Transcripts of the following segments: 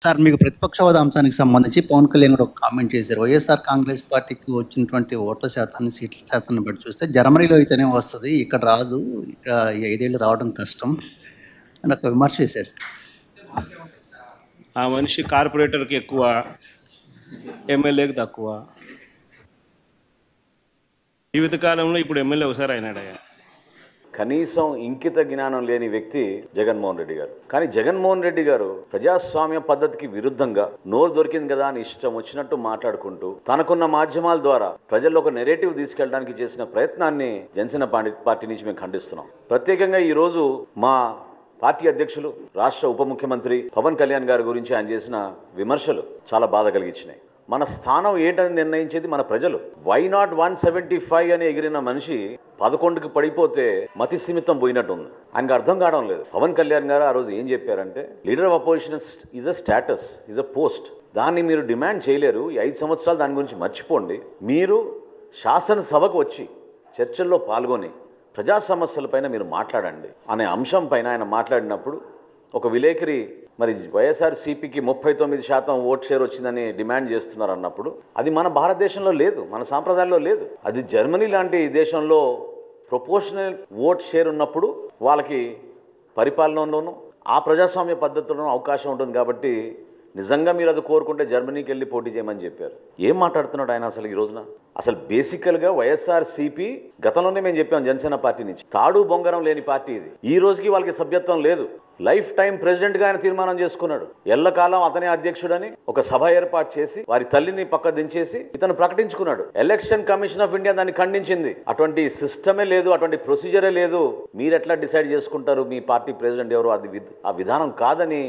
Sir మీకు ప్రతిపక్ష హోదా అంశానికి సంబంధించి పవన్ కళ్యాణ్ గారు ఒక కామెంట్ చేశారు. వైఎస్ఆర్ కాంగ్రెస్ పార్టీకి వచ్చినటువంటి ఓట్ల శాతాన్ని, సీట్ల శాతాన్ని బట్టి చూస్తే జర్మనీలో అయితేనే వస్తది. ఇక్కడ రాదు. ఇక్కడ ఈ 5 ఏళ్ళు రావడం కష్టం అని ఒక విమర్శ చేశారు సార్. ఆ మనిషి కార్పొరేటర్కి ఎక్కువ, ఎమ్మెల్యేకి తక్కువ. జీవితకాలంలో ఇప్పుడు ఎమ్మెల్యే ఒకసారి అయినాడయ్యా. కనీసం ఇంకిత జ్ఞానం లేని వ్యక్తి జగన్మోహన్ రెడ్డి గారు. కానీ జగన్మోహన్ రెడ్డి గారు ప్రజాస్వామ్య పద్ధతికి విరుద్ధంగా నోరు దొరికింది కదా అని ఇష్టం వచ్చినట్టు మాట్లాడుకుంటూ తనకున్న మాధ్యమాల ద్వారా ప్రజల్లో ఒక నెరేటివ్ తీసుకెళ్ళడానికి చేసిన ప్రయత్నాన్ని జనసేన పార్టీ నుంచి మేము ఖండిస్తున్నాం. ప్రత్యేకంగా ఈరోజు మా పార్టీ అధ్యక్షులు, రాష్ట్ర ఉప ముఖ్యమంత్రి పవన్ కళ్యాణ్ గారి గురించి ఆయన చేసిన విమర్శలు చాలా బాధ కలిగించినాయి. మన స్థానం ఏంటని నిర్ణయించేది మన ప్రజలు. వై నాట్ 175 అని ఎగిరిన మనిషి 11కి పడిపోతే మతి సీమితం పోయినట్టుంది. ఆయనకు అర్థం కావడం లేదు. పవన్ కళ్యాణ్ గారు ఆ రోజు ఏం చెప్పారంటే, leader of opposition is a status, is a post. దాన్ని మీరు డిమాండ్ చేయలేరు. ఈ 5 సంవత్సరాలు దాని గురించి మర్చిపోండి. మీరు శాసనసభకు వచ్చి చర్చల్లో పాల్గొని ప్రజా సమస్యలపైన మీరు మాట్లాడండి అనే అంశం పైన ఆయన మాట్లాడినప్పుడు ఒక విలేకరి మరి వైఎస్ఆర్సీపీకి 39% ఓట్ షేర్ వచ్చిందని డిమాండ్ చేస్తున్నారు అన్నప్పుడు అది మన భారతదేశంలో లేదు, మన సాంప్రదాయంలో లేదు. అది జర్మనీ లాంటి దేశంలో ప్రొపోర్షనల్ ఓట్ షేర్ ఉన్నప్పుడు వాళ్ళకి పరిపాలనలోనూ ఆ ప్రజాస్వామ్య పద్ధతుల్లోనూ అవకాశం ఉంటుంది. కాబట్టి నిజంగా మీరు అది కోరుకుంటే జర్మనీకి వెళ్ళి పోటీ చేయమని చెప్పారు. ఏం మాట్లాడుతున్నాడు ఆయన అసలు ఈ రోజున? అసలు బేసికల్గా వైఎస్ఆర్సీపీ గతంలోనే మేము చెప్పాం జనసేన పార్టీ నుంచి, తాడు బొంగరం లేని పార్టీ ఇది. ఈ రోజుకి వాళ్ళకి సభ్యత్వం లేదు. లైఫ్ టైం ప్రెసిడెంట్గా ఆయన తీర్మానం చేసుకున్నాడు. ఎల్లకాలం అతనే అధ్యక్షుడని ఒక సభ ఏర్పాటు చేసి వారి తల్లిని పక్క దించేసి ఇతను ప్రకటించుకున్నాడు. ఎలక్షన్ కమిషన్ ఆఫ్ ఇండియా దాన్ని ఖండించింది. అటువంటి సిస్టమే లేదు, అటువంటి ప్రొసీజరే లేదు. మీరు ఎట్లా డిసైడ్ చేసుకుంటారు మీ పార్టీ ప్రెసిడెంట్ ఎవరు? అది ఆ విధానం కాదని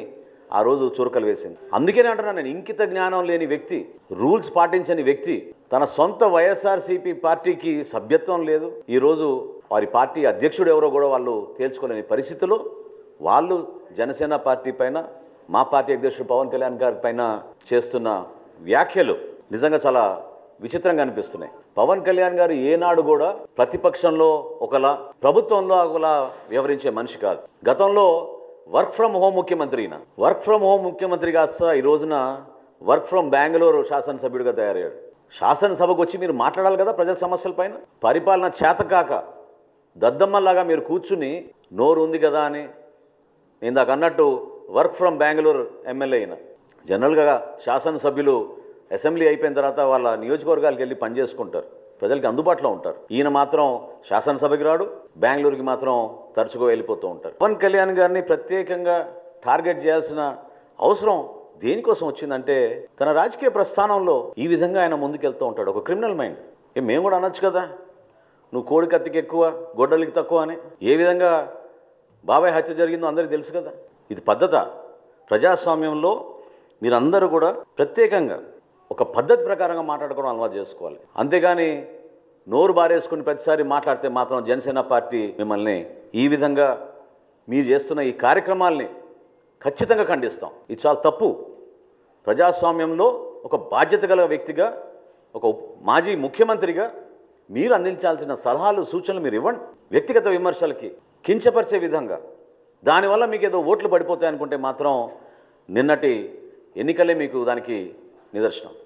ఆ రోజు చురకలు వేసింది. అందుకనే అంటున్నాను నేను, ఇంకిత జ్ఞానం లేని వ్యక్తి, రూల్స్ పాటించని వ్యక్తి, తన సొంత వైఎస్ఆర్సీపీ పార్టీకి సభ్యత్వం లేదు. ఈరోజు వారి పార్టీ అధ్యక్షుడు ఎవరో కూడా వాళ్ళు తేల్చుకోలేని పరిస్థితిలో వాళ్ళు జనసేన పార్టీ పైన, మా పార్టీ అధ్యక్షుడు పవన్ కళ్యాణ్ గారి పైన చేస్తున్న వ్యాఖ్యలు నిజంగా చాలా విచిత్రంగా అనిపిస్తున్నాయి. పవన్ కళ్యాణ్ గారు ఏనాడు కూడా ప్రతిపక్షంలో ఒకలా, ప్రభుత్వంలో ఒకలా వ్యవహరించే మనిషి కాదు. గతంలో వర్క్ ఫ్రమ్ హోమ్ ముఖ్యమంత్రి, వర్క్ ఫ్రమ్ హోమ్ ముఖ్యమంత్రి కాస్త ఈ రోజున వర్క్ ఫ్రమ్ బెంగళూరు శాసనసభ్యుడిగా తయారయ్యాడు. శాసనసభకు వచ్చి మీరు మాట్లాడాలి కదా ప్రజల సమస్యల పైన. పరిపాలన చేతకాక దద్దమ్మలాగా మీరు కూర్చుని నోరు ఉంది కదా అని, ఇందాక అన్నట్టు వర్క్ ఫ్రమ్ బెంగళూరు ఎమ్మెల్యే అయినా. జనరల్గా శాసనసభ్యులు అసెంబ్లీ అయిపోయిన తర్వాత వాళ్ళ నియోజకవర్గాలకు వెళ్ళి పనిచేసుకుంటారు, ప్రజలకి అందుబాటులో ఉంటారు. ఈయన మాత్రం శాసనసభకి రాడు, బెంగళూరుకి మాత్రం తరచుగా వెళ్ళిపోతూ ఉంటారు. పవన్ కళ్యాణ్ గారిని ప్రత్యేకంగా టార్గెట్ చేయాల్సిన అవసరం దేనికోసం వచ్చిందంటే, తన రాజకీయ ప్రస్థానంలో ఈ విధంగా ఆయన ముందుకెళ్తూ ఉంటాడు. ఒక క్రిమినల్ మైండ్. మేము కూడా అనొచ్చు కదా, నువ్వు కోడి కత్తికి ఎక్కువ గొడ్డలికి తక్కువ అని. ఏ విధంగా బాబాయ్ హత్య జరిగిందో అందరికీ తెలుసు కదా. ఇది పద్ధత. ప్రజాస్వామ్యంలో మీరందరూ కూడా ప్రత్యేకంగా ఒక పద్ధతి ప్రకారంగా మాట్లాడుకోవడం అలవాటు చేసుకోవాలి. అంతేగాని నోరు బారేసుకుని ప్రతిసారి మాట్లాడితే మాత్రం జనసేన పార్టీ మిమ్మల్ని ఈ విధంగా మీరు చేస్తున్న ఈ కార్యక్రమాల్ని ఖచ్చితంగా ఖండిస్తాం. ఇది చాలా తప్పు. ప్రజాస్వామ్యంలో ఒక బాధ్యత గల వ్యక్తిగా, ఒక మాజీ ముఖ్యమంత్రిగా మీరు అందించాల్సిన సలహాలు, సూచనలు మీరు ఇవ్వండి. వ్యక్తిగత విమర్శలకి కించపరిచే విధంగా దానివల్ల మీకు ఏదో ఓట్లు పడిపోతాయి అనుకుంటే మాత్రం నిన్నటి ఎన్నికలే మీకు దానికి నిదర్శనం.